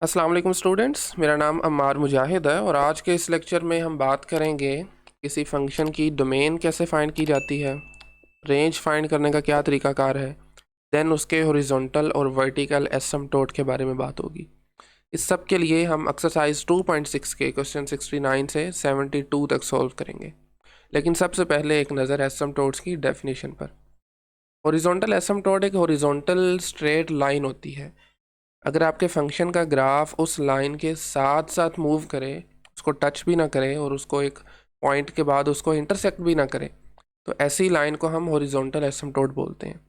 अस्सलाम वालेकुम स्टूडेंट्स, मेरा नाम अम्मार मुजाहिद है और आज के इस लेक्चर में हम बात करेंगे किसी फंक्शन की डोमेन कैसे फाइंड की जाती है, रेंज फाइंड करने का क्या तरीकाकार है, देन उसके हॉरिजॉन्टल और वर्टिकल एसिम्पटोट के बारे में बात होगी। इस सब के लिए हम एक्सरसाइज 2.6 के क्वेश्चन 69 से 72 तक सॉल्व करेंगे। लेकिन सबसे पहले एक नज़र एसिम्पटोट्स की डेफिनेशन पर। हॉरिजॉन्टल एसिम्पटोट एक हॉरिजॉन्टल स्ट्रेट लाइन होती है। अगर आपके फंक्शन का ग्राफ उस लाइन के साथ साथ मूव करे, उसको टच भी ना करे और उसको एक पॉइंट के बाद उसको इंटरसेक्ट भी ना करे, तो ऐसी लाइन को हम हॉरिजॉन्टल एसिम्पटोट बोलते हैं।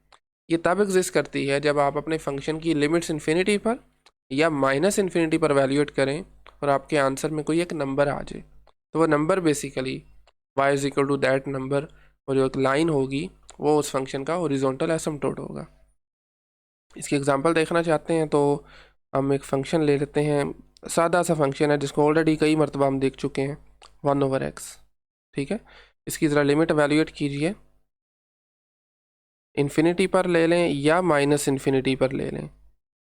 ये तब एग्जिस्ट करती है जब आप अपने फंक्शन की लिमिट्स इन्फिनिटी पर या माइनस इन्फिनिटी पर वैल्यूएट करें और आपके आंसर में कोई एक नंबर आ जाए, तो वह number basically y is equal to that number, और जो एक लाइन होगी वो उस फंक्शन का हॉरिजॉन्टल एसिम्पटोट होगा। इसकी एग्जांपल देखना चाहते हैं तो हम एक फंक्शन ले लेते हैं। सादा सा फंक्शन है जिसको ऑलरेडी कई मरतबा हम देख चुके हैं, 1/x। ठीक है, इसकी ज़रा लिमिट एवेल्यूएट कीजिए। इन्फिनिटी पर ले लें या माइनस इन्फिनिटी पर ले लें,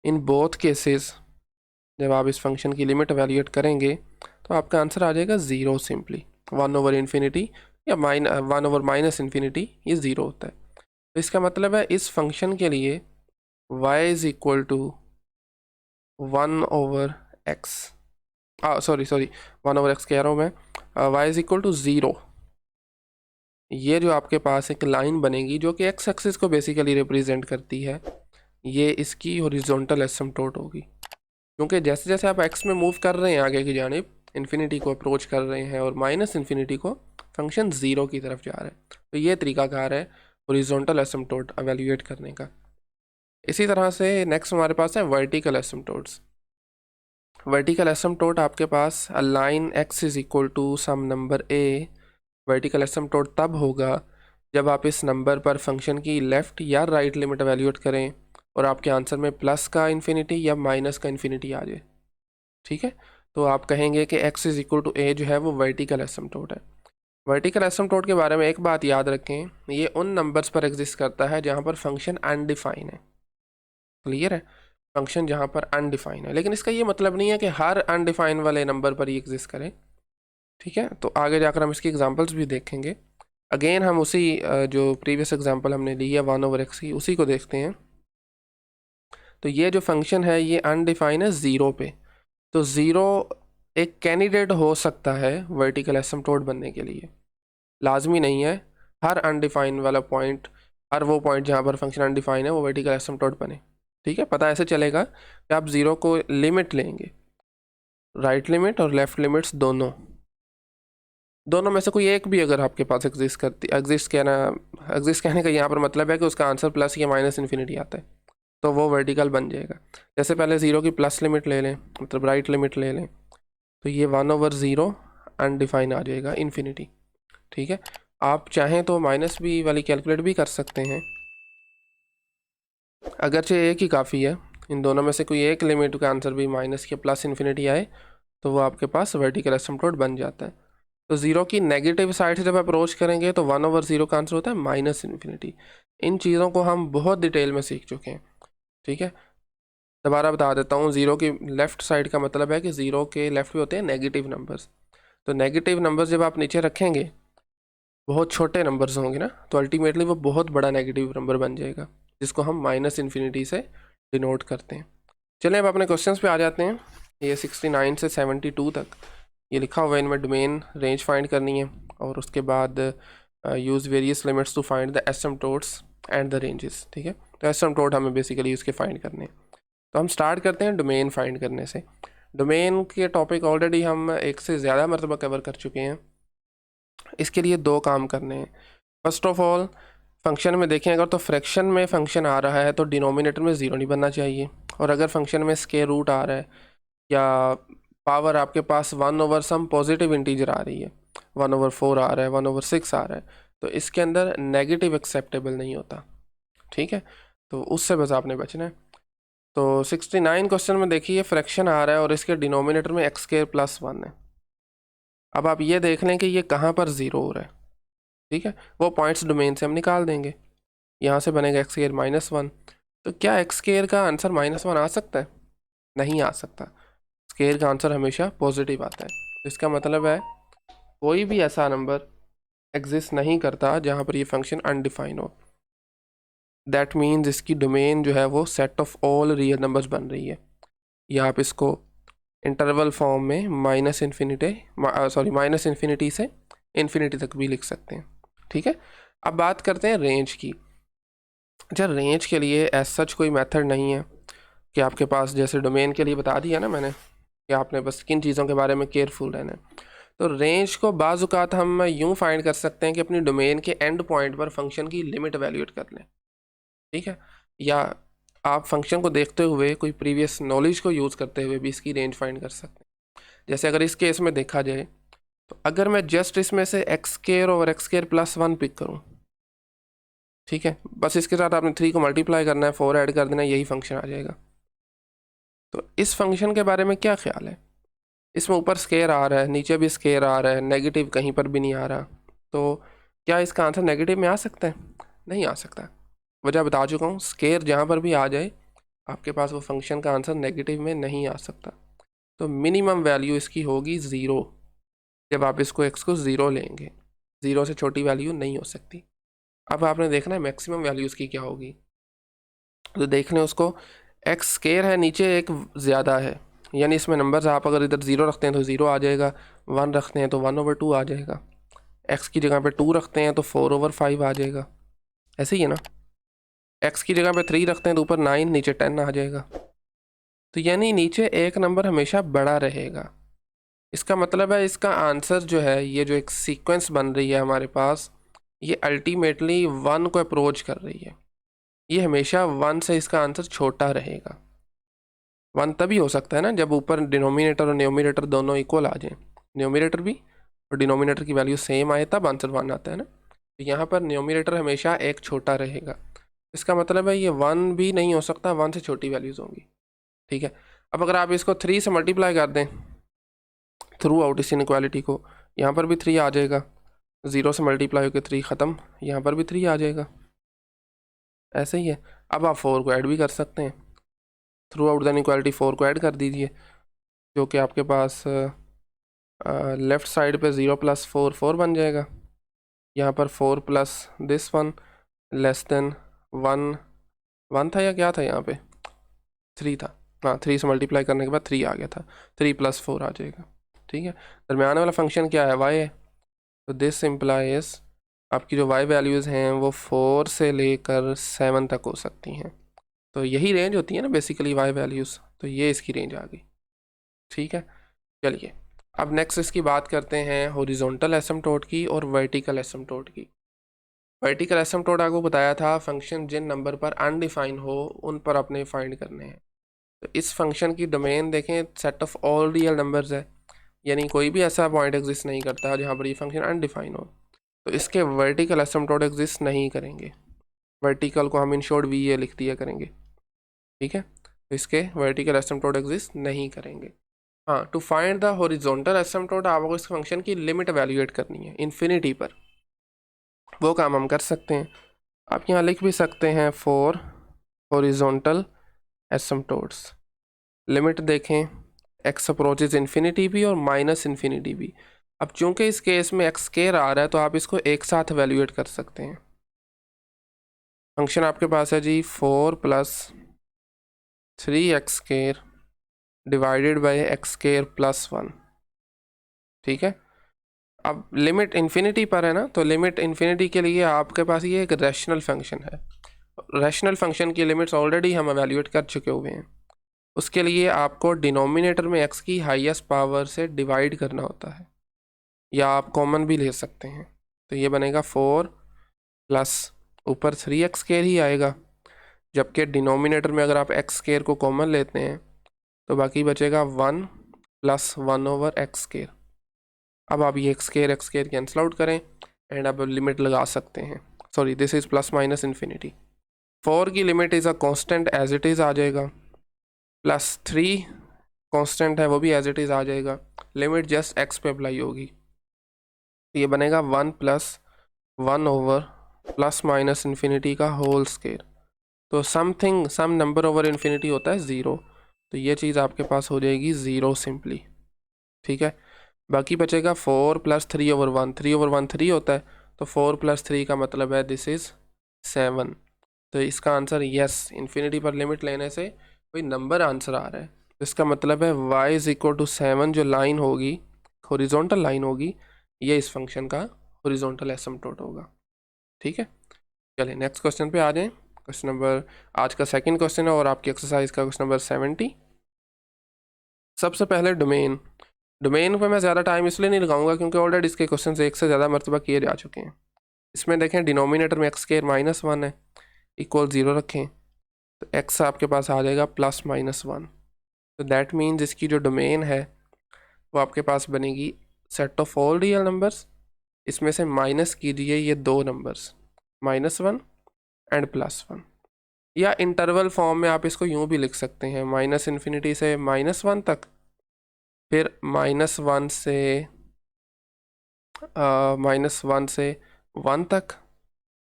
इन बोथ केसेस जब आप इस फंक्शन की लिमिट एवेल्यूएट करेंगे तो आपका आंसर आ जाएगा ज़ीरो। सिंपली 1/इन्फिनिटी या 1/माइनस इन्फिनिटी, ये ज़ीरो होता है। तो इसका मतलब है इस फंक्शन के लिए y is equal to 1/x, sorry 1/x कह रहा हूँ मैं, y is equal to zero. ये जो आपके पास एक लाइन बनेगी जो कि x एक्सिस को बेसिकली रिप्रेजेंट करती है, ये इसकी हॉरिजॉन्टल एसिम्पटोट होगी। क्योंकि जैसे जैसे आप x में मूव कर रहे हैं आगे की जानिब, इन्फिनिटी को अप्रोच कर रहे हैं और माइनस इन्फिनिटी को, फंक्शन ज़ीरो की तरफ जा रहा है। तो ये तरीकाकार है हॉरिजॉन्टल एसिम्पटोट एवेल्यूएट करने का। इसी तरह से नेक्स्ट हमारे पास है वर्टिकल एसिम्पटोट्स। वर्टिकल एसिम्पटोट आपके पास a line x is equal to some number a। Vertical asymptote तब होगा जब आप इस नंबर पर फंक्शन की लेफ़्ट या राइट लिमिट एवेल्यूएट करें और आपके आंसर में प्लस का इन्फिनिटी या माइनस का इन्फिनिटी आ जाए। ठीक है, तो आप कहेंगे कि x is equal to a जो है वो वर्टिकल एसिम्पटोट है। वर्टिकल एसिम्पटोट के बारे में एक बात याद रखें, ये उन नंबर्स पर एग्जिस्ट करता है जहाँ पर फंक्शन अनडिफाइन है। क्लियर है, फंक्शन जहाँ पर अनडिफाइन है। लेकिन इसका ये मतलब नहीं है कि हर अनडिफाइन वाले नंबर पर ही एग्जिस्ट करे। ठीक है, तो आगे जाकर हम इसकी एग्जांपल्स भी देखेंगे। अगेन हम उसी जो प्रीवियस एग्जांपल हमने ली है 1/x की, उसी को देखते हैं। तो ये जो फंक्शन है ये अनडिफाइन है ज़ीरो पे, तो ज़ीरो एक कैंडिडेट हो सकता है वर्टिकल एसिम्पटोट बनने के लिए। लाजमी नहीं है हर अनडिफाइन वाला पॉइंट, हर वो पॉइंट जहाँ पर फंक्शन अनडिफाइन है वो वर्टिकल एसिम्पटोट बने। ठीक है, पता ऐसे चलेगा कि आप ज़ीरो को लिमिट लेंगे, राइट लिमिट और लेफ़्ट लिमिट्स दोनों में से कोई एक भी अगर आपके पास एग्जिस्ट कहने का यहाँ पर मतलब है कि उसका आंसर प्लस या माइनस इन्फिनिटी आता है, तो वो वर्टिकल बन जाएगा। जैसे पहले ज़ीरो की प्लस लिमिट ले लें, मतलब राइट लिमिट ले लें, तो ये 1/0 अनडिफाइन आ जाएगा इन्फिनिटी। ठीक है, आप चाहें तो माइनस भी वाली कैलकुलेट भी कर सकते हैं, अगरचे एक ही काफ़ी है। इन दोनों में से कोई एक लिमिट का आंसर भी माइनस या प्लस इन्फिनिटी आए तो वो आपके पास वर्टिकल एसिम्पटोट बन जाता है। तो ज़ीरो की नेगेटिव साइड से जब अप्रोच करेंगे तो 1/0 का आंसर होता है माइनस इन्फिनिटी। इन चीज़ों को हम बहुत डिटेल में सीख चुके हैं। ठीक है, दोबारा बता देता हूँ, ज़ीरो की लेफ़्ट साइड का मतलब है कि ज़ीरो के लेफ़्ट भी होते हैं नेगेटिव नंबर्स। तो नेगेटिव नंबर्स जब आप नीचे रखेंगे, बहुत छोटे नंबर्स होंगे ना, तो अल्टीमेटली वो बहुत बड़ा नेगेटिव नंबर बन जाएगा, जिसको हम माइनस इन्फिनिटी से डिनोट करते हैं। चलें अब अपने क्वेश्चंस पे आ जाते हैं। ये 69 से 72 तक ये लिखा हुआ है, इनमें डोमेन रेंज फाइंड करनी है और उसके बाद use various limits to find the asymptotes and the ranges. ठीक है, तो एसिम्पटोट हमें बेसिकली उसके फाइंड करने हैं। तो हम स्टार्ट करते हैं डोमेन फाइंड करने से। डोमेन के टॉपिक ऑलरेडी हम एक से ज़्यादा मरतबा कवर कर चुके हैं। इसके लिए दो काम करने हैं। फर्स्ट ऑफ ऑल, फंक्शन में देखें अगर तो फ्रैक्शन में फंक्शन आ रहा है तो डिनोमिनेटर में ज़ीरो नहीं बनना चाहिए, और अगर फंक्शन में स्क्वायर रूट आ रहा है या पावर आपके पास 1/सम पॉजिटिव इंटीजर आ रही है, 1/4 आ रहा है, 1/6 आ रहा है, तो इसके अंदर नेगेटिव एक्सेप्टेबल नहीं होता। ठीक है, तो उससे बस आपने बचना है। तो 69 क्वेश्चन में देखिए फ्रैक्शन आ रहा है और इसके डिनोमिनेटर में x² + 1 है। अब आप ये देख लें कि ये कहाँ पर ज़ीरो हो रहा है। ठीक है, वो पॉइंट्स डोमेन से हम निकाल देंगे। यहाँ से बनेगा x² - 1। तो क्या x² का आंसर -1 आ सकता है? नहीं आ सकता। स्केयर का आंसर हमेशा पॉजिटिव आता है। तो इसका मतलब है कोई भी ऐसा नंबर एग्जिस्ट नहीं करता जहाँ पर ये फंक्शन अनडिफाइन हो। दैट मीन्स इसकी डोमेन जो है वो set of all real numbers बन रही है। या आप इसको इंटरवल फॉर्म में माइनस इन्फिनिटी से इन्फिनिटी तक भी लिख सकते हैं। ठीक है, अब बात करते हैं रेंज की। अच्छा, रेंज के लिए एज सच कोई मेथड नहीं है कि आपके पास, जैसे डोमेन के लिए बता दिया ना मैंने कि आपने बस किन चीज़ों के बारे में केयरफुल रहना है। तो रेंज को बाज़-औक़ात हम यूँ फाइंड कर सकते हैं कि अपनी डोमेन के एंड पॉइंट पर फंक्शन की लिमिट वैल्यूएट कर लें। ठीक है, या आप फंक्शन को देखते हुए कोई प्रीवियस नॉलेज को यूज़ करते हुए भी इसकी रेंज फाइंड कर सकते हैं। जैसे अगर इस केस में देखा जाए तो अगर मैं जस्ट इसमें से x square over x square plus 1 pick करूँ, ठीक है, बस इसके साथ आपने 3 को मल्टीप्लाई करना है, 4 ऐड कर देना है, यही फंक्शन आ जाएगा। तो इस फंक्शन के बारे में क्या ख्याल है? इसमें ऊपर स्केयर आ रहा है, नीचे भी स्केयर आ रहा है, नेगेटिव कहीं पर भी नहीं आ रहा। तो क्या इसका आंसर नेगेटिव में आ सकता है? नहीं आ सकता। वजह बता चुका हूँ, स्केयर जहाँ पर भी आ जाए आपके पास वो फंक्शन का आंसर नेगेटिव में नहीं आ सकता। तो मिनिमम वैल्यू इसकी होगी 0। जब आप इसको x को 0 लेंगे, 0 से छोटी वैल्यू नहीं हो सकती। अब आपने देखना है मैक्सिमम वैल्यू इसकी क्या होगी। तो देख लें उसको, एक्स स्केयर है, नीचे एक ज़्यादा है, यानी इसमें नंबर्स आप अगर इधर 0 रखते हैं तो 0 आ जाएगा, 1 रखते हैं तो 1/2 आ जाएगा, x की जगह पे 2 रखते हैं तो 4/5 आ जाएगा। ऐसे ही है ना, x की जगह पे 3 रखते हैं तो ऊपर 9, नीचे 10 आ जाएगा। तो यानी नीचे एक नंबर हमेशा बड़ा रहेगा। इसका मतलब है इसका आंसर जो है, ये जो एक सीक्वेंस बन रही है हमारे पास, ये अल्टीमेटली 1 को अप्रोच कर रही है। ये हमेशा 1 से इसका आंसर छोटा रहेगा। 1 तभी हो सकता है ना जब ऊपर डिनोमिनेटर और न्यूमरेटर दोनों इक्वल आ जाएं, न्यूमरेटर भी और डिनोमिनेटर की वैल्यू सेम आए तब आंसर 1 आता है ना। तो यहाँ पर न्यूमरेटर हमेशा एक छोटा रहेगा। इसका मतलब है ये 1 भी नहीं हो सकता, 1 से छोटी वैल्यूज़ होंगी। ठीक है, अब अगर आप इसको 3 से मल्टीप्लाई कर दें थ्रू आउट इस इनइक्वालिटी को, यहाँ पर भी 3 आ जाएगा, 0 से मल्टीप्लाई होकर 3 ख़त्म, यहाँ पर भी 3 आ जाएगा। ऐसे ही है। अब आप 4 को ऐड भी कर सकते हैं, थ्रू आउट द इनइक्वालिटी 4 को ऐड कर दीजिए, जो कि आपके पास लेफ़्ट साइड पे 0 + 4 4 बन जाएगा। यहाँ पर 4 प्लस दिस 1 लेस देन 1 1 था या क्या था, यहाँ पे 3 था। हाँ, 3 से मल्टीप्लाई करने के बाद 3 आ गया था, 3 + 4 आ जाएगा। ठीक है, दरमियाने वाला फंक्शन क्या है, y है। तो दिस इम्प्लाइज आपकी जो y वैल्यूज़ हैं वो 4 से लेकर 7 तक हो सकती हैं। तो यही रेंज होती है ना बेसिकली y वैल्यूज़, तो ये इसकी रेंज आ गई। ठीक है, चलिए अब नेक्स्ट इसकी बात करते हैं हॉरिजॉन्टल एसिम्प्टोट की और वर्टिकल एसिम्प्टोट की। वर्टिकल एसिम्प्टोट आपको बताया था फंक्शन जिन नंबर पर अनडिफाइन हो उन पर अपने फाइंड करने हैं। तो इस फंक्शन की डोमेन देखें, set of all real numbers है, यानी कोई भी ऐसा पॉइंट एग्जिस्ट नहीं करता जहाँ पर ये फंक्शन अनडिफाइन हो। तो इसके वर्टिकल एसिम्प्टोट एग्जिस्ट नहीं करेंगे। वर्टिकल को हम इन शॉर्ट VA लिख दिया करेंगे। ठीक है, तो इसके वर्टिकल एसिम्प्टोट एग्जिस्ट नहीं करेंगे। हाँ, to find the horizontal asymptote आपको इस फंक्शन की लिमिट वैल्यूएट करनी है इन्फिनिटी पर। वो काम हम कर सकते हैं, आप यहाँ लिख भी सकते हैं फॉर हॉरिजॉन्टल एसिम्प्टोट्स। लिमिट देखें, x अप्रोचेज इन्फिनिटी भी और -इन्फिनिटी भी। अब चूंकि इस केस में x स्क्वायर आ रहा है तो आप इसको एक साथ वैल्यूएट कर सकते हैं। फंक्शन आपके पास है जी 4 + 3x² डिवाइडेड बाय x² + 1। ठीक है, अब लिमिट इन्फिनिटी पर है ना, तो लिमिट इन्फिनिटी के लिए आपके पास ये एक रैशनल फंक्शन है। रैशनल फंक्शन की लिमिट्स ऑलरेडी हम एवेल्यूएट कर चुके हुए हैं। उसके लिए आपको डिनोमिनेटर में x की हाईएस्ट पावर से डिवाइड करना होता है, या आप कॉमन भी ले सकते हैं। तो ये बनेगा 4 + ऊपर 3x² ही आएगा, जबकि डिनोमिनेटर में अगर आप x² को कॉमन लेते हैं तो बाकी बचेगा 1 + 1/x²। अब आप ये x² कैंसिल आउट करें एंड अब लिमिट लगा सकते हैं। सॉरी, दिस इज़ +-इन्फिनिटी। 4 की limit is a constant as it is आ जाएगा, +3 कांस्टेंट है वो भी एज इट इज़ आ जाएगा, लिमिट जस्ट x पे अप्लाई होगी। ये बनेगा 1 + 1/+-इन्फिनिटी का होल स्क्वायर। तो सम नंबर ओवर इन्फिनिटी होता है 0, तो ये चीज़ आपके पास हो जाएगी 0 सिंपली, ठीक है। बाकी बचेगा 4 + 3/1, 3/1 3 होता है, तो 4 + 3 का मतलब है दिस इज़ 7। तो इसका आंसर यस, इन्फिनिटी पर लिमिट लेने से कोई नंबर आंसर आ रहा है, तो इसका मतलब है y = 7 जो लाइन होगी, हॉरिजॉन्टल लाइन होगी, ये इस फंक्शन का हॉरिजॉन्टल एसिम्पटोट होगा, ठीक है। चलिए नेक्स्ट क्वेश्चन पे आ जाएं। क्वेश्चन नंबर, आज का सेकंड क्वेश्चन है और आपकी एक्सरसाइज का क्वेश्चन नंबर 70। सबसे पहले डोमेन पे मैं ज़्यादा टाइम इसलिए नहीं लगाऊंगा क्योंकि ऑलरेडी इसके क्वेश्चन एक से ज़्यादा मरतबा किए जा चुके हैं। इसमें देखें डिनोमिनेटर में x² - 1 है, इक्वल 0 रखें, तो x आपके पास आ जाएगा +-1। तो दैट मीन्स इसकी जो डोमेन है वो आपके पास बनेगी set of all real numbers, इसमें से माइनस कीजिए ये दो नंबर्स -1 एंड +1, या इंटरवल फॉर्म में आप इसको यूं भी लिख सकते हैं -∞ से -1 तक, फिर -1 से -1 से 1 तक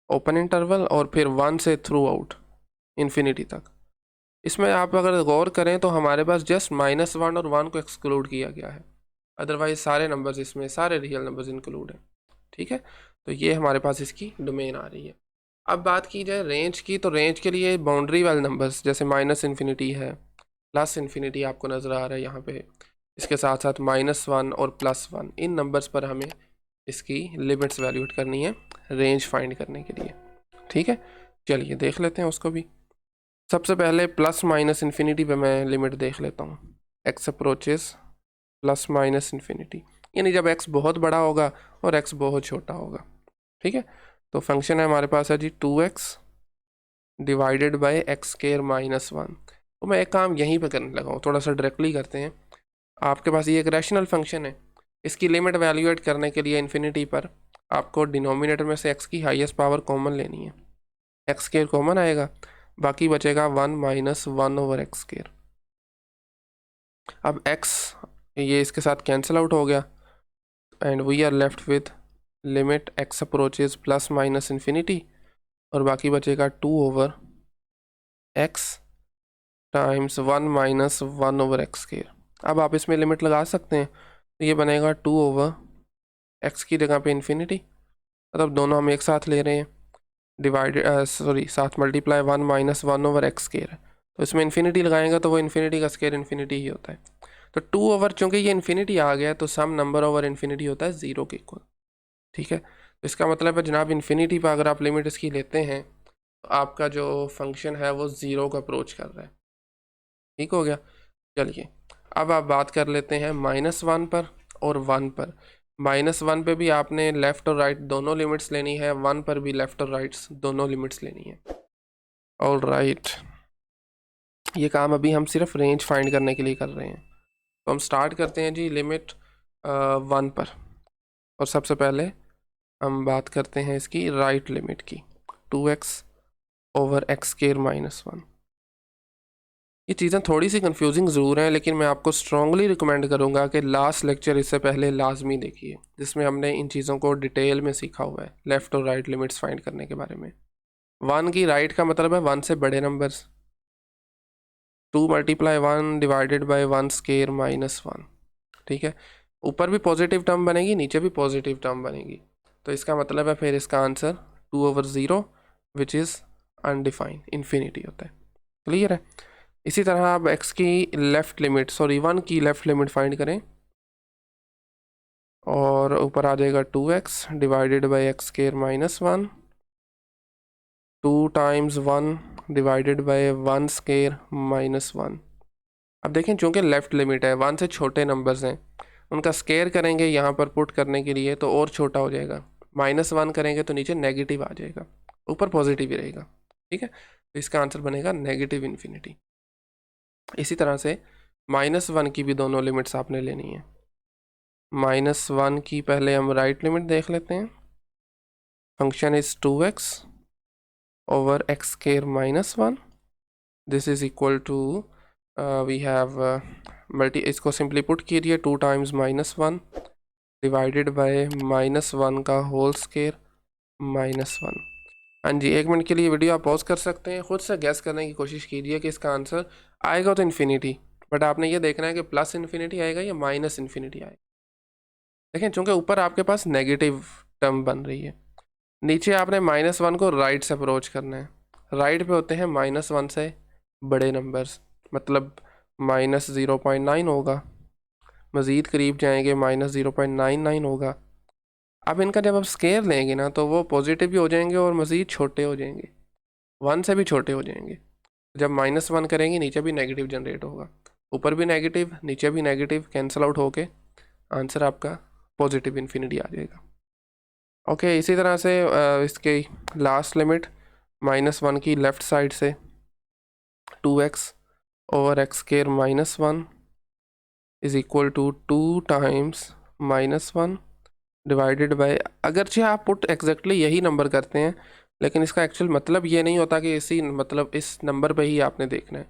ओपन इंटरवल, और फिर 1 से थ्रू आउट इन्फिनिटी तक। इसमें आप अगर गौर करें तो हमारे पास जस्ट -1 और 1 को एक्सक्लूड किया गया है, अदरवाइज सारे नंबर्स इसमें, सारे रियल नंबर्स इंक्लूड हैं, ठीक है। तो ये हमारे पास इसकी डोमेन आ रही है। अब बात की जाए रेंज की, तो रेंज के लिए बाउंड्री वाले नंबर्स जैसे -∞ है, +∞ आपको नज़र आ रहा है यहाँ पे, इसके साथ साथ -1 और +1, इन नंबर्स पर हमें इसकी लिमिट्स वैल्यूएट करनी है रेंज फाइंड करने के लिए, ठीक है। चलिए देख लेते हैं उसको भी। सबसे पहले +-∞ पे मैं लिमिट देख लेता हूँ, x अप्रोचेस +-∞, यानी जब x बहुत बड़ा होगा और x बहुत छोटा होगा, ठीक है। तो फंक्शन है हमारे पास है जी 2x डिवाइडेड बाय x² - 1। तो मैं एक काम यहीं पे करने लगा हूँ, थोड़ा सा डायरेक्टली करते हैं। आपके पास ये एक रैशनल फंक्शन है, इसकी लिमिट वैल्यूएट करने के लिए इन्फिनिटी पर आपको डिनोमिनेटर में से x की हाईएस्ट पावर कॉमन लेनी है, x² कॉमन आएगा, बाकी बचेगा 1 - 1/x²। अब x ये इसके साथ कैंसिल आउट हो गया and we are left with limit x approaches +-∞, और बाकी बचेगा 2/x टाइम्स 1 - 1/x²। अब आप इसमें लिमिट लगा सकते हैं, तो ये बनेगा 2/x की जगह पे इन्फिनिटी, मतलब दोनों हम एक साथ ले रहे हैं, डिवाइडेड साथ मल्टीप्लाई 1 - 1/x²। तो इसमें इन्फिनिटी लगाएंगे तो वो इन्फिनिटी का स्केयर इन्फिनिटी ही होता है, तो 2 चूँकि ये इन्फिनिटी आ गया तो सम नंबर ओवर इन्फिनिटी होता है 0 के इक्वल, ठीक है। तो इसका मतलब है जनाब इन्फिनिटी पर अगर आप लिमिट इसकी लेते हैं तो आपका जो फंक्शन है वो 0 को अप्रोच कर रहा है, ठीक हो गया। चलिए अब आप बात कर लेते हैं -1 पर और 1 पर। -1 पे भी आपने लेफ़्ट और राइट दोनों लिमिट्स लेनी है, 1 पर भी लेफ़्ट और राइट्स दोनों लिमिट्स लेनी है। ऑल राइट, ये काम अभी हम सिर्फ रेंज फाइंड करने के लिए कर रहे हैं, तो हम स्टार्ट करते हैं जी लिमिट 1 पर, और सबसे पहले हम बात करते हैं इसकी राइट लिमिट की, 2x/x² - 1। ये चीज़ें थोड़ी सी कंफ्यूजिंग ज़रूर हैं, लेकिन मैं आपको स्ट्रांगली रिकमेंड करूँगा कि लास्ट लेक्चर इससे पहले लाजमी देखिए, जिसमें हमने इन चीज़ों को डिटेल में सीखा हुआ है, लेफ़्ट और राइट लिमिट्स फाइंड करने के बारे में। 1 की राइट का मतलब है 1 से बड़े नंबर्स, 2 × 1 डिवाइडेड बाय 1² - 1, ठीक है। ऊपर भी पॉजिटिव टर्म बनेगी, नीचे भी पॉजिटिव टर्म बनेगी, तो इसका मतलब है फिर इसका answer 2/0 which is undefined, infinity होता है, क्लियर है। इसी तरह आप x की लेफ़्ट लिमिट 1 की लेफ़्ट लिमिट फाइंड करें, और ऊपर आ जाएगा 2x divided by x² - 1, 2 times 1 divided bye 1² - 1। अब देखें चूँकि लेफ़्ट लिमिट है, 1 से छोटे नंबर्स हैं, उनका स्केयर करेंगे यहाँ पर पुट करने के लिए तो और छोटा हो जाएगा, -1 करेंगे तो नीचे नेगेटिव आ जाएगा, ऊपर पॉजिटिव ही रहेगा, ठीक है। तो इसका आंसर बनेगा नेगेटिव इन्फिनिटी। इसी तरह से -1 की भी दोनों लिमिट्स आपने लेनी है। -1 की पहले हम राइट लिमिट देख लेते हैं, function is 2x/x² - 1, this is equal to we have इसको सिंपली पुट कीजिए, 2 टाइम्स -1 डिवाइडेड बाय -1 का होल स्क्वायर -1। हाँ जी, एक मिनट के लिए वीडियो आप पॉज कर सकते हैं, खुद से गैस करने की कोशिश कीजिए कि इसका आंसर आएगा तो इन्फिनिटी, बट आपने ये देखना है कि प्लस इन्फिनिटी आएगा या माइनस इन्फिनिटी आएगा। देखें चूँकि ऊपर आपके पास नेगेटिव टर्म बन रही है, नीचे आपने -1 को राइट से अप्रोच करना है। राइट पे होते हैं -1 से बड़े नंबर्स, मतलब -0.9 होगा, मज़ीद करीब जाएंगे -0.99 होगा। अब इनका जब आप स्केयर लेंगे ना तो वो पॉजिटिव भी हो जाएंगे और मज़ीद छोटे हो जाएंगे, 1 से भी छोटे हो जाएंगे। जब -1 करेंगे नीचे भी नेगेटिव जनरेट होगा, ऊपर भी नेगेटिव नीचे भी नेगेटिव, कैंसिल आउट होके आंसर आपका पॉजिटिव इन्फिनिटी आ जाएगा। ओके, इसी तरह से इसके लास्ट लिमिट -1 की लेफ़्ट साइड से 2x over x square -1 is equal to 2 times -1 divided by, अगरचे आप पुट एग्जैक्टली यही नंबर करते हैं लेकिन इसका एक्चुअल मतलब ये नहीं होता कि इसी मतलब इस नंबर पे ही आपने देखना है।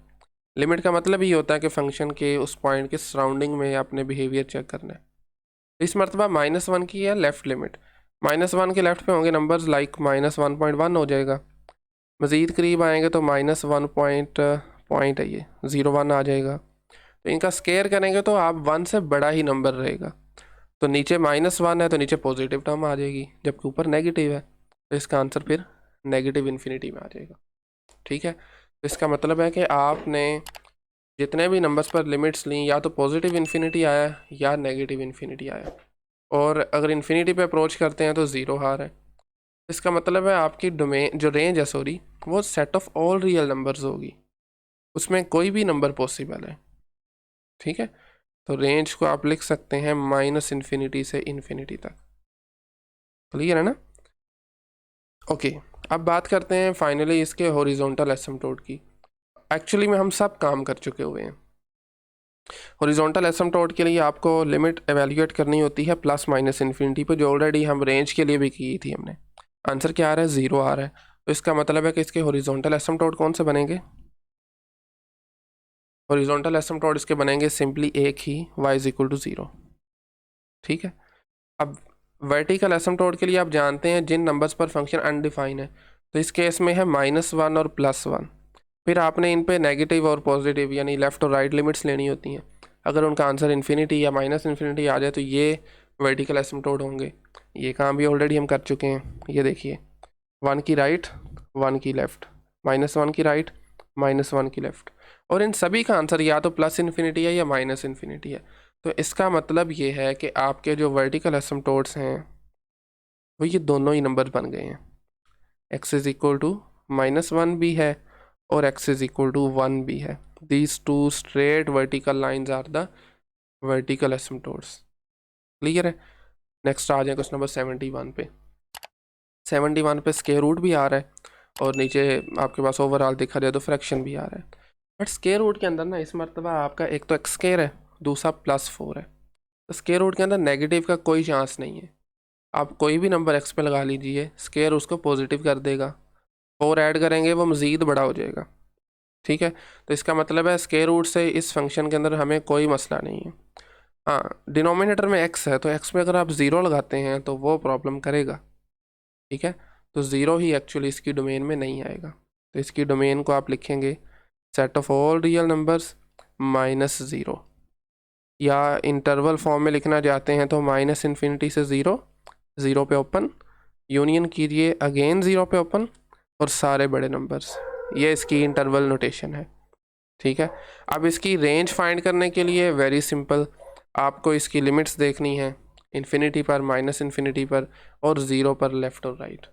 लिमिट का मतलब ही होता है कि फंक्शन के उस पॉइंट के सराउंडिंग में आपने बिहेवियर चेक करना है। इस मरतबा -1 की है लेफ़्ट लिमिट, -1 के लेफ़्ट पे होंगे नंबर्स लाइक -1.1 हो जाएगा, मज़ीद करीब आएंगे तो -1 पॉइंट है ये 0.1 आ जाएगा। तो इनका स्केयर करेंगे तो आप 1 से बड़ा ही नंबर रहेगा, तो नीचे -1 है तो नीचे पॉजिटिव टर्म आ जाएगी, जबकि ऊपर नेगेटिव है तो इसका आंसर फिर नेगेटिव इन्फिनिटी में आ जाएगा। ठीक है, तो इसका मतलब है कि आपने जितने भी नंबर्स पर लिमिट्स ली या तो पॉजिटिव इन्फिनिटी आया या नेगेटिव इन्फिनिटी आया, और अगर इन्फिनिटी पे अप्रोच करते हैं तो ज़ीरो हार है। इसका मतलब है आपकी डोमेन जो रेंज है सॉरी वो set of all real numbers होगी, उसमें कोई भी नंबर पॉसिबल है। ठीक है, तो रेंज को आप लिख सकते हैं -इन्फिनिटी से इन्फिनिटी तक। क्लियर है ना? ओके, अब बात करते हैं फाइनली इसके हॉरिजॉन्टल एसिम्पटोट की। एक्चुअली में हम सब काम कर चुके हुए हैं। हॉरिजॉन्टल एसिम्पटोट के लिए आपको लिमिट एवेल्यूएट करनी होती है +- इन्फिनिटी पे, जो ऑलरेडी हम रेंज के लिए भी की थी हमने। आंसर क्या आ रहा है? 0 आ रहा है। तो इसका मतलब है कि इसके हॉरिजॉन्टल एसिम्पटोट कौन से बनेंगे? हॉरिजॉन्टल एसिम्पटोट इसके बनेंगे सिंपली एक ही, y = 0। ठीक है, अब वर्टिकल एसिम्पटोट के लिए आप जानते हैं जिन नंबर्स पर फंक्शन अनडिफाइन है, तो इस केस में है -1 और +1। फिर आपने इन पे नेगेटिव और पॉजिटिव यानी लेफ़्ट और राइट लिमिट्स लेनी होती हैं। अगर उनका आंसर इन्फिनिटी या -इन्फिनिटी आ जाए तो ये वर्टिकल एसिम्पटोट होंगे। ये काम भी ऑलरेडी हम कर चुके हैं, ये देखिए 1 की राइट 1 की लेफ़्ट, -1 की राइट -1 की लेफ़्ट, और इन सभी का आंसर या तो +इन्फिनिटी है या -इन्फिनिटी है। तो इसका मतलब ये है कि आपके जो वर्टिकल एसिम्पटोट्स हैं वो ये दोनों ही नंबर बन गए हैं। x = -1 भी है और x = 1 भी है। These two straight vertical lines are the vertical asymptotes। Clear है? नेक्स्ट आ जाए क्वेश्चन नंबर 71 पे। 71 पे स्क्वायर रूट भी आ रहा है और नीचे आपके पास ओवरऑल देखा जाए तो फ्रैक्शन भी आ रहा है। बट स्क्वायर रूट के अंदर ना इस मरतबा आपका एक तो x स्क्वायर है, दूसरा +4 है। तो स्क्वायर रूट के अंदर नेगेटिव का कोई चांस नहीं है। आप कोई भी नंबर x पे लगा लीजिए, स्क्वायर उसको पॉजिटिव कर देगा, 4 ऐड करेंगे वो मज़ीद बड़ा हो जाएगा। ठीक है, तो इसका मतलब है स्क्वायर रूट से इस फंक्शन के अंदर हमें कोई मसला नहीं है। हाँ, डिनोमिनेटर में x है तो x पे अगर आप 0 लगाते हैं तो वो प्रॉब्लम करेगा। ठीक है, तो 0 ही एक्चुअली इसकी डोमेन में नहीं आएगा। तो इसकी डोमेन को आप लिखेंगे set of all real numbers -0, या इंटरवल फॉर्म में लिखना चाहते हैं तो -इन्फिनिटी से 0, 0 पे ओपन, यूनियन कीजिए अगेन 0 पे ओपन, और सारे बड़े नंबर्स। ये इसकी इंटरवल नोटेशन है। ठीक है, अब इसकी रेंज फाइंड करने के लिए वेरी सिंपल, आपको इसकी लिमिट्स देखनी है इन्फिनिटी पर, -इन्फिनिटी पर और 0 पर लेफ़्ट और राइट।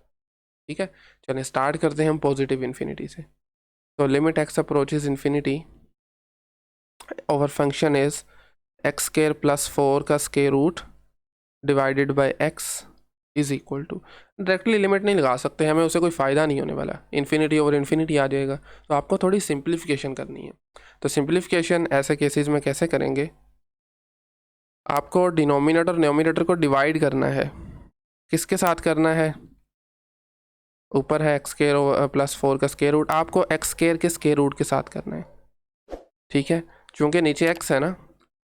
ठीक है, चलिए स्टार्ट करते हैं हम पॉजिटिव इन्फिनिटी से। तो limit x approaches infinity, over function is x² + 4 का square root divided by x is equal to, directly limit नहीं लगा सकते, हमें उसे कोई फ़ायदा नहीं होने वाला, इन्फिनिटी ओवर इन्फिनिटी आ जाएगा। तो आपको थोड़ी सिंप्लीफिकेशन करनी है। तो सिंप्लीफिकेशन ऐसे केसेस में कैसे करेंगे? आपको डिनोमिनेटर और न्यूमरेटर को डिवाइड करना है। किसके साथ करना है? ऊपर है x² + 4 का स्क्वायर रूट, आपको x² के स्क्वायर रूट के साथ करना है। ठीक है, चूँकि नीचे x है ना,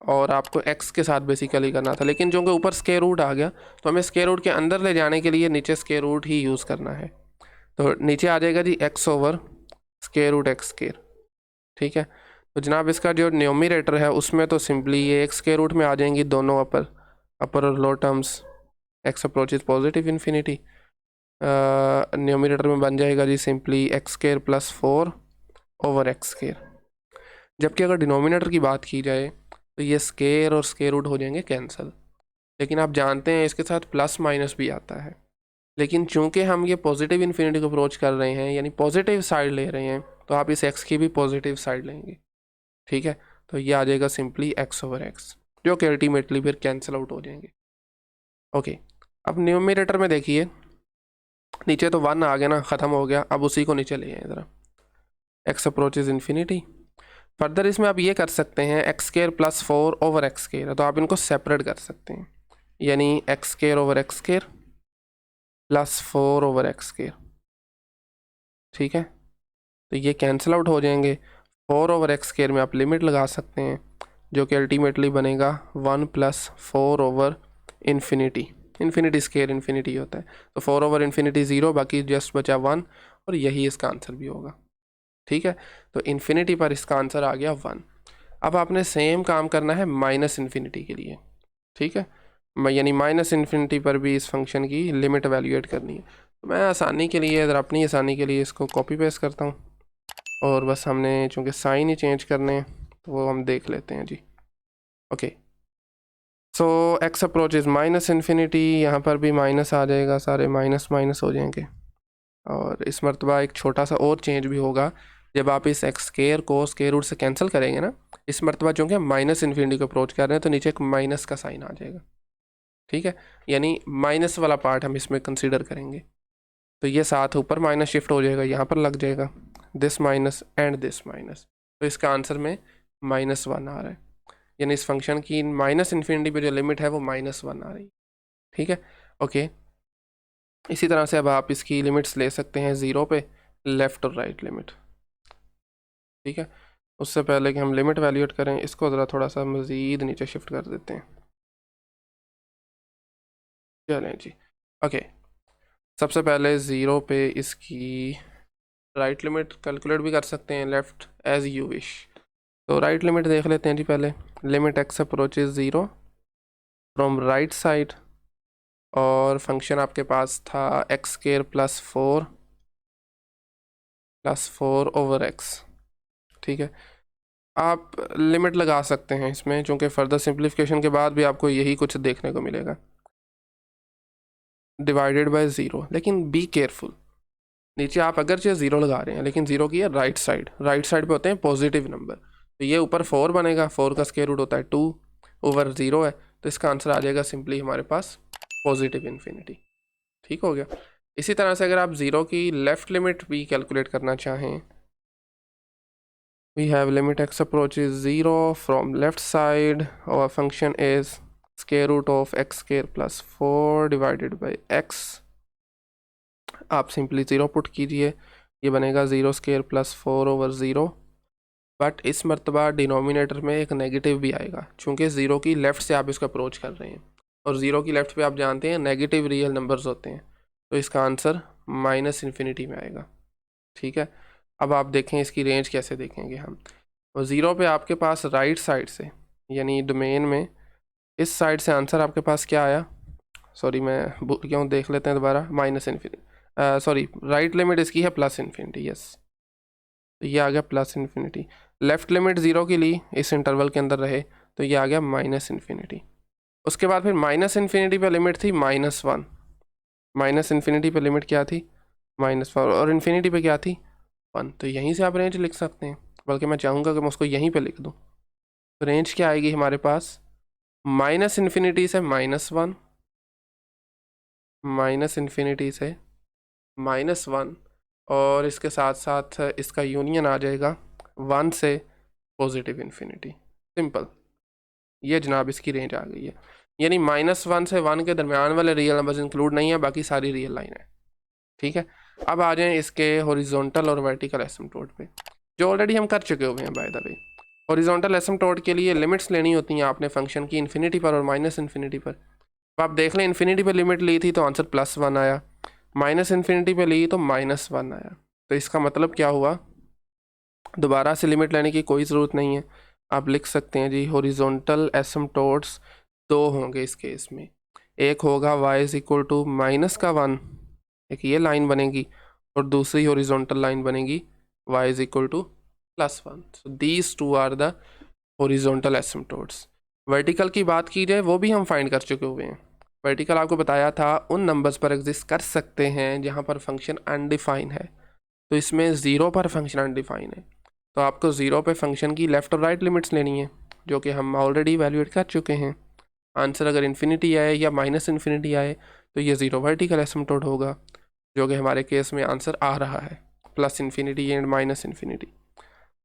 और आपको x के साथ बेसिकली करना था, लेकिन चूँकि ऊपर स्क्वायर रूट आ गया तो हमें स्क्वायर रूट के अंदर ले जाने के लिए नीचे स्क्वायर रूट ही यूज़ करना है। तो नीचे आ जाएगा जी x over square root x²। ठीक है, तो जनाब इसका जो न्यूमरेटर है उसमें तो सिंपली ये एक्स के रूट में आ जाएंगी दोनों अपर और lower terms, x approaches positive infinity. Numerator में बन जाएगा जी simply x square plus 4 over x square. जबकि अगर डिनोमिनेटर की बात की जाए तो ये स्क्वायर और स्क्वायर रूट हो जाएंगे कैंसिल। लेकिन आप जानते हैं इसके साथ प्लस माइनस भी आता है, लेकिन चूंकि हम ये पॉजिटिव इन्फिनिटी को अप्रोच कर रहे हैं यानी पॉजिटिव साइड ले रहे हैं, तो आप इस एक्स की भी पॉजिटिव साइड लेंगे। ठीक है, तो ये आ जाएगा सिंपली एक्स ओवर एक्स, जो कि अल्टीमेटली फिर कैंसिल आउट हो जाएंगे। ओके, अब न्यूमरेटर में देखिए, नीचे तो 1 आ गया ना, ख़त्म हो गया। अब उसी को नीचे ले आए ज़रा, एक्स अप्रोचेज इन्फिनिटी। फर्दर इसमें आप ये कर सकते हैं x square plus 4 over x square, तो आप इनको सेपरेट कर सकते हैं, यानी x square over x square plus 4 over x square. ठीक है, तो ये कैंसिल आउट हो जाएंगे। 4 ओवर एक्स स्क्वायर में आप लिमिट लगा सकते हैं, जो कि अल्टीमेटली बनेगा 1 plus 4 over infinity. Infinity square infinity होता है, तो 4 ओवर इन्फिनिटी 0, बाकी जस्ट बचा 1, और यही इसका आंसर भी होगा। ठीक है, तो इन्फिनिटी पर इसका आंसर आ गया 1। अब आपने सेम काम करना है माइनस इन्फिनिटी के लिए। ठीक है, यानी माइनस इन्फिनिटी पर भी इस फंक्शन की लिमिट वैल्यूएट करनी है। तो मैं आसानी के लिए, अगर अपनी आसानी के लिए इसको कॉपी पेस्ट करता हूँ, और बस हमने चूँकि साइन ही चेंज करने हैं तो वो हम देख लेते हैं जी। Okay, so x approach is minus infinity, यहाँ पर भी माइनस आ जाएगा, सारे माइनस माइनस हो जाएंगे। और इस मरतबा एक छोटा सा और चेंज भी होगा, जब आप इस एक्स स्क्वायर को स्क्वायर रूट से कैंसिल करेंगे ना, इस मरतबा चूँकि हम माइनस इन्फिनिटी को अप्रोच कर रहे हैं, तो नीचे एक माइनस का साइन आ जाएगा। ठीक है, यानी माइनस वाला पार्ट हम इसमें कंसीडर करेंगे, तो ये साथ ऊपर माइनस शिफ्ट हो जाएगा, यहाँ पर लग जाएगा this minus and this minus, तो इसका आंसर में -1 आ रहा है, यानी इस फंक्शन की माइनस इन्फिनिटी पे जो लिमिट है वो -1 आ रही है। ठीक है, ओके, इसी तरह से अब आप इसकी लिमिट्स ले सकते हैं 0 पे, लेफ़्ट और राइट लिमिट। ठीक है, उससे पहले कि हम लिमिट वैल्यूएट करें, इसको ज़रा थोड़ा सा मज़ीद नीचे शिफ्ट कर देते हैं। चलें जी, ओके, सबसे पहले 0 पे इसकी राइट लिमिट कैलकुलेट भी कर सकते हैं, लेफ़्ट एज यू विश। तो राइट लिमिट देख लेते हैं जी पहले। Limit x approaches 0 from right side, और फंक्शन आपके पास था x square plus 4 over x. ठीक है, आप लिमिट लगा सकते हैं इसमें, चूँकि फर्दर सिंप्लीफिकेशन के बाद भी आपको यही कुछ देखने को मिलेगा, डिवाइडेड बाय 0। लेकिन बी केयरफुल, नीचे आप अगरचे 0 लगा रहे हैं, लेकिन 0 की है राइट साइड, राइट साइड पे होते हैं पॉजिटिव नंबर, तो ये ऊपर 4 बनेगा, 4 का स्क्वायर रूट होता है 2 ओवर 0 है, तो इसका आंसर आ जाएगा सिंपली हमारे पास पॉजिटिव इन्फिनिटी। ठीक हो गया। इसी तरह से अगर आप 0 की लेफ़्ट लिमिट भी कैलकुलेट करना चाहें, we have limit x approaches 0 from left side, और function is square root of x square plus 4 divided by x. आप सिंपली 0 पुट कीजिए, ये बनेगा 0 स्क्वायर प्लस 4 ओवर 0, बट इस मरतबा डिनोमिनेटर में एक नेगेटिव भी आएगा, चूँकि 0 की लेफ़्ट से आप इसको अप्रोच कर रहे हैं, और 0 की लेफ़्ट पे आप जानते हैं नेगेटिव रियल नंबर्स होते हैं, तो इसका आंसर माइनस इन्फिनिटी में आएगा। ठीक है, अब आप देखें इसकी रेंज कैसे देखेंगे हम। और 0 पे आपके पास राइट साइड से, यानी डोमेन में इस साइड से आंसर आपके पास क्या आया, सॉरी मैं भूल गया हूँ, देख लेते हैं दोबारा। Minus infinity, sorry right limit इसकी है प्लस इन्फिनिटी, यस, तो ये आ गया प्लस इन्फिनिटी। लेफ़्ट लिमिट 0 के लिए इस इंटरवल के अंदर रहे, तो ये आ गया माइनस इन्फिनिटी। उसके बाद फिर माइनस इन्फिनिटी पे लिमिट थी -1, माइनस इन्फिनिटी पे लिमिट क्या थी -1, और इन्फिनिटी पे क्या थी 1, तो यहीं से आप रेंज लिख सकते हैं, बल्कि मैं चाहूँगा कि मैं उसको यहीं पे लिख दूँ। तो रेंज क्या आएगी हमारे पास, माइनस इन्फिनिटी से -1, माइनस इन्फिनिटी से -1, और इसके साथ साथ इसका यूनियन आ जाएगा 1 से पॉजिटिव इन्फिनिटी। सिंपल, ये जनाब इसकी रेंज आ गई है, यानी -1 से 1 के दरमियान वाले रियल नंबर्स इंक्लूड नहीं है, बाकी सारी रियल लाइन है। ठीक है, अब आ जाएं इसके हॉरिजॉन्टल और वर्टिकल एसिम्प्टोट पे, जो ऑलरेडी हम कर चुके हुए हैं bye the way. Horizontal asymptote के लिए लिमिट्स लेनी होती हैं आपने फंक्शन की, इन्फिनिटी पर और माइनस इन्फिनिटी पर। तो आप देख लें, इन्फिनिटी पर लिमिट ली थी तो आंसर +1 आया, माइनस इन्फिनिटी पे ली तो -1 आया, तो इसका मतलब क्या हुआ, दोबारा से लिमिट लेने की कोई ज़रूरत नहीं है, आप लिख सकते हैं जी हॉरिजॉन्टल एसिम्पटोट्स दो होंगे इस केस में। एक होगा y इज इक्वल टू -1, एक ये लाइन बनेगी, और दूसरी हॉरिजॉन्टल लाइन बनेगी y is equal to +1। So these two are the horizontal asymptotes. Vertical की बात की जाए वो भी हम फाइंड कर चुके हुए हैं। वर्टिकल आपको बताया था उन नंबर्स पर एग्जिस्ट कर सकते हैं जहाँ पर फंक्शन अनडिफाइन है, तो इसमें 0 पर फंक्शन अनडिफाइन है, तो आपको 0 पे फंक्शन की लेफ़्ट और राइट लिमिट्स लेनी है, जो कि हम ऑलरेडी वैल्यूएट कर चुके हैं। आंसर अगर इन्फिनिटी आए या -इन्फिनिटी आए तो ये 0 वर्टिकल एसिम्पटोट होगा, जो कि हमारे केस में आंसर आ रहा है +इन्फिनिटी एंड -इन्फिनिटी।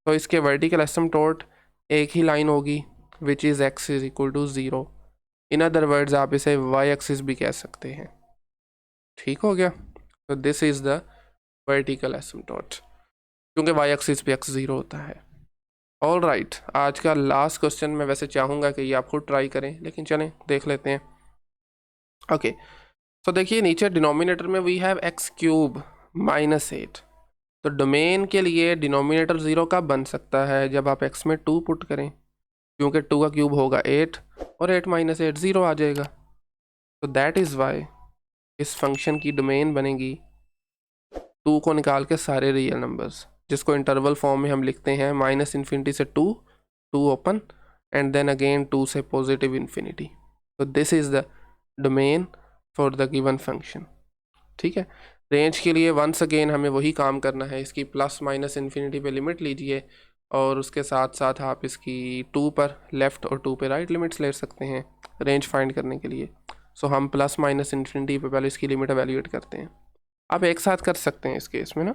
तो इसके वर्टिकल एसिम्पटोट एक ही लाइन होगी which is x is equal to 0। In other words आप इसे y एक्सिस भी कह सकते हैं। ठीक हो गया, तो दिस इज़ द वर्टिकल एसिम्पटोट, क्योंकि y एक्सिस पे x 0 होता है। ऑल राइट, आज का लास्ट क्वेश्चन मैं वैसे चाहूँगा कि ये आप खुद ट्राई करें, लेकिन चलें देख लेते हैं। ओके, तो देखिए नीचे डिनोमिनेटर में वी हैव x³ -8, तो डोमेन के लिए डिनोमिनेटर 0 कब बन सकता है, जब आप x में 2 पुट करें, क्योंकि 2 का क्यूब होगा 8 और 8 - 8 0 आ जाएगा। तो दैट इज़ वाई इस फंक्शन की डोमेन बनेगी 2 को निकाल के सारे रियल नंबर्स, जिसको इंटरवल फॉर्म में हम लिखते हैं -इन्फिनिटी से 2, 2 ओपन एंड देन अगेन 2 से +इन्फिनिटी। तो this is the domain for the given function. ठीक है, रेंज के लिए वंस अगेन हमें वही काम करना है, इसकी +-इन्फिनिटी पे लिमिट लीजिए, और उसके साथ साथ आप इसकी 2 पर लेफ़्ट और 2 पे राइट लिमिट्स ले सकते हैं रेंज फाइंड करने के लिए। सो हम +-इन्फिनिटी पे पहले इसकी लिमिट एवेल्यूएट करते हैं। आप एक साथ कर सकते हैं इस केस में ना,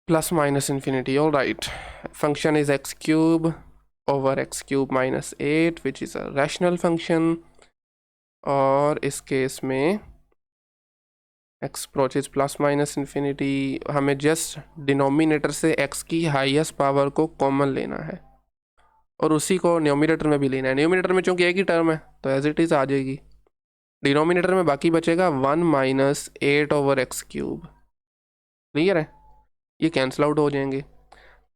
+-infinity. All right, function is x³ over x³ -8 which is a rational function, और इस केस में x अप्रोचेज +-इन्फिनिटी, हमें जस्ट डिनोमिनेटर से x की हाईएस्ट पावर को कॉमन लेना है, और उसी को न्यूमिनेटर में भी लेना है। न्यूमिनेटर में चूँकि एक ही टर्म है तो एज इट इज़ आ जाएगी, डिनोमिनेटर में बाकी बचेगा 1 - 8 ओवर x³। क्लियर है, ये कैंसिल आउट हो जाएंगे,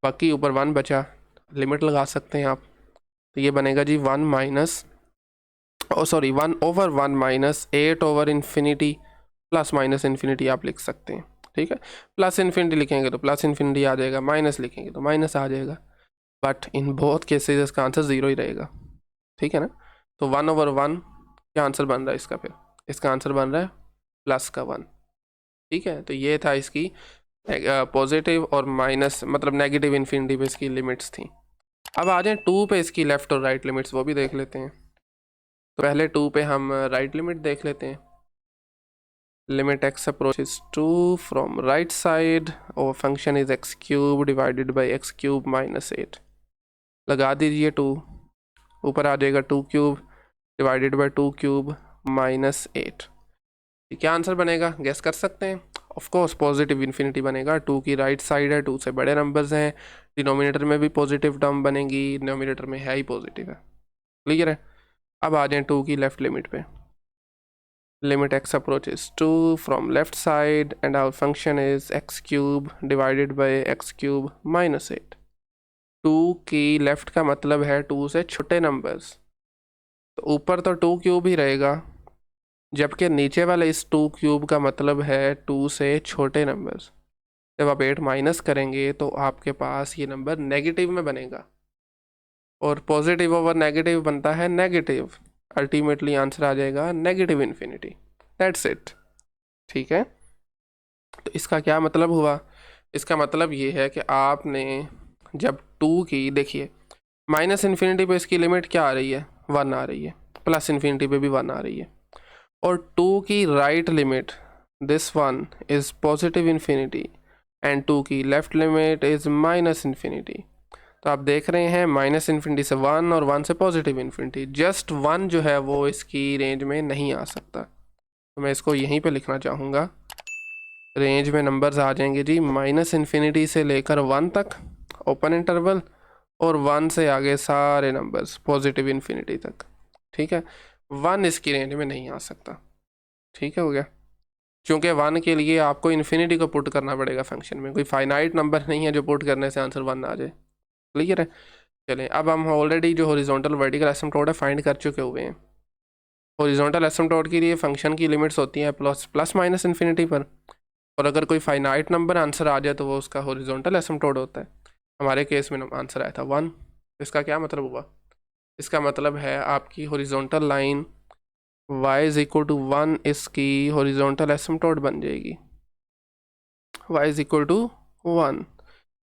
बाकी ऊपर 1 बचा, लिमिट लगा सकते हैं आप, तो ये बनेगा जी 1 ओवर 1 - 8 ओवर इन्फिनिटी +-इन्फिनिटी आप लिख सकते हैं। ठीक है, +इन्फिनिटी लिखेंगे तो +इन्फिनिटी आ जाएगा, माइनस लिखेंगे तो माइनस आ जाएगा, बट इन बोथ केसेस इसका आंसर 0 ही रहेगा। ठीक है ना, तो 1/1 क्या आंसर बन रहा है इसका, फिर इसका आंसर बन रहा है +1। ठीक है, तो ये था इसकी पॉजिटिव और माइनस मतलब नेगेटिव इन्फिनिटी पे इसकी लिमिट्स थी। अब आ जाए 2 पे इसकी लेफ़्ट और राइट लिमिट्स, वो भी देख लेते हैं। तो पहले 2 पे हम राइट लिमिट देख लेते हैं। Limit x approaches 2 from right side, और function is x³ divided by x³ -8। लगा दीजिए 2, ऊपर आ जाएगा 2³ डिवाइडेड बाई 2³ -8। क्या आंसर बनेगा, गेस कर सकते हैं? ऑफ कोर्स पॉजिटिव इन्फिनिटी बनेगा, 2 की राइट साइड है, 2 से बड़े नंबर्स हैं, डिनोमिनेटर में भी पॉजिटिव टर्म बनेगी, डिनोमिनेटर में है ही पॉजिटिव है। क्लियर है, अब आ जाएं 2 की लेफ्ट लिमिट पे। Limit x approaches 2 from left side and our function is x³ divided by x³ -8। 2 की लेफ्ट का मतलब है 2 से छोटे नंबर्स, तो ऊपर तो 2³ ही रहेगा, जबकि नीचे वाले इस 2³ का मतलब है 2 से छोटे नंबर्स। जब आप 8 माइनस करेंगे तो आपके पास ये नंबर नेगेटिव में बनेगा, और पॉजिटिव ओवर नेगेटिव बनता है नेगेटिव, अल्टीमेटली आंसर आ जाएगा नेगेटिव इन्फिनिटी। That's it. ठीक है, तो इसका क्या मतलब हुआ, इसका मतलब ये है कि आपने जब 2 की, देखिए -इन्फिनिटी पे इसकी लिमिट क्या आ रही है, 1 आ रही है, +इन्फिनिटी पे भी 1 आ रही है, और 2 की right limit this one is positive infinity and 2 की लेफ्ट लिमिट इज़ -इन्फिनिटी। तो आप देख रहे हैं -इन्फिनिटी से 1 और 1 से पॉजिटिव इन्फिनिटी, जस्ट 1 जो है वो इसकी रेंज में नहीं आ सकता, तो मैं इसको यहीं पे लिखना चाहूँगा। रेंज में नंबर्स आ जाएंगे जी -इन्फिनिटी से लेकर 1 तक ओपन इंटरवल, और 1 से आगे सारे नंबर्स पॉजिटिव इन्फिनिटी तक। ठीक है, 1 इसकी रेंज में नहीं आ सकता। ठीक है, हो गया। क्योंकि 1 के लिए आपको इन्फिनिटी को पुट करना पड़ेगा फंक्शन में, कोई फाइनाइट नंबर नहीं है जो पुट करने से आंसर 1 आ जाए। क्लियर है? चलें, अब हम ऑलरेडी जो हॉरिजॉन्टल वर्टिकल एसिम्पटोड है फाइंड कर चुके हुए हैं। हॉरिजॉन्टल एसिम्पटोड के लिए फंक्शन की लिमिट्स होती हैं प्लस माइनस इन्फिनिटी पर, और अगर कोई फाइनाइट नंबर आंसर आ जाए तो वो उसका हॉरिजॉन्टल एसिम्पटोड होता है। हमारे केस में आंसर आया था 1। इसका क्या मतलब हुआ? इसका मतलब है आपकी horizontal line y is equal to 1 इसकी हॉरिजॉन्टल एसिम्पटोड बन जाएगी, y इज इक्वल टू 1।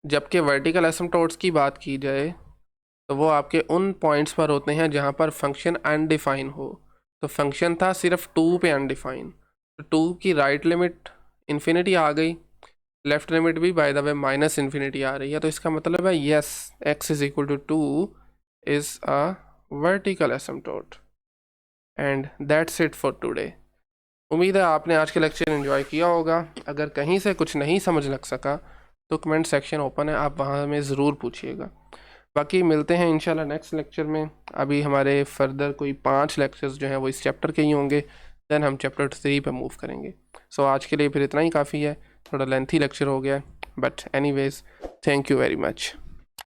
जबकि वर्टिकल एसिम्पटोड्स की बात की जाए तो वो आपके उन पॉइंट्स पर होते हैं जहाँ पर फंक्शन अनडिफाइन हो। तो फंक्शन था सिर्फ 2 पे अनडिफाइन, तो 2 की राइट लिमिट इन्फिनिटी आ गई, लेफ्ट लिमिट भी by the way minus infinity आ रही है। तो इसका मतलब है yes, x is equal to 2 is a vertical asymptote. And that's it for today. उम्मीद है आपने आज के लेक्चर एंजॉय किया होगा। अगर कहीं से कुछ नहीं समझ लग सका तो कमेंट सेक्शन ओपन है, आप वहाँ में ज़रूर पूछिएगा। बाकी मिलते हैं इंशाल्लाह नेक्स्ट लेक्चर में। अभी हमारे फर्दर कोई 5 लेक्चर्स जो हैं वो इस चैप्टर के ही होंगे, देन हम चैप्टर 3 पे मूव करेंगे। सो आज के लिए फिर इतना ही काफ़ी है, थोड़ा लेंथी लेक्चर हो गया, but anyways thank you very much.